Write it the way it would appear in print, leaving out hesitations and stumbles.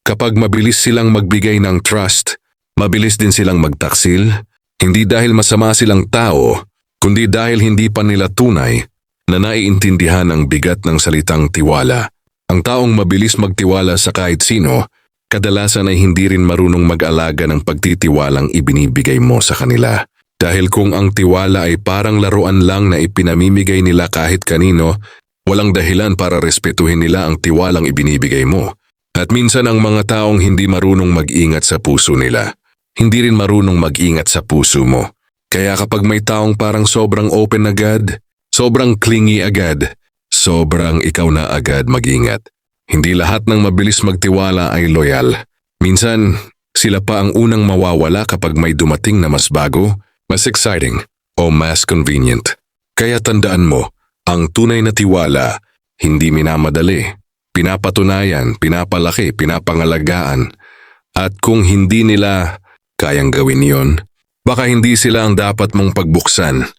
Kapag mabilis silang magbigay ng trust, mabilis din silang magtaksil, hindi dahil masama silang tao, kundi dahil hindi pa nila tunay na naiintindihan ang bigat ng salitang tiwala. Ang taong mabilis magtiwala sa kahit sino, kadalasan ay hindi rin marunong mag-alaga ng pagtitiwalang ibinibigay mo sa kanila. Dahil kung ang tiwala ay parang laruan lang na ipinamimigay nila kahit kanino, walang dahilan para respetuhin nila ang tiwalang ibinibigay mo. At minsan ang mga taong hindi marunong mag-ingat sa puso nila, hindi rin marunong mag-ingat sa puso mo. Kaya kapag may taong parang sobrang open agad, sobrang clingy agad, sobrang ikaw na agad mag-ingat. Hindi lahat ng mabilis magtiwala ay loyal. Minsan, sila pa ang unang mawawala kapag may dumating na mas bago, mas exciting, o mas convenient. Kaya tandaan mo, ang tunay na tiwala, hindi minamadali. Pinapatunayan, pinapalaki, pinapangalagaan. At kung hindi nila kayang gawin yon, baka hindi sila ang dapat mong pagbuksan.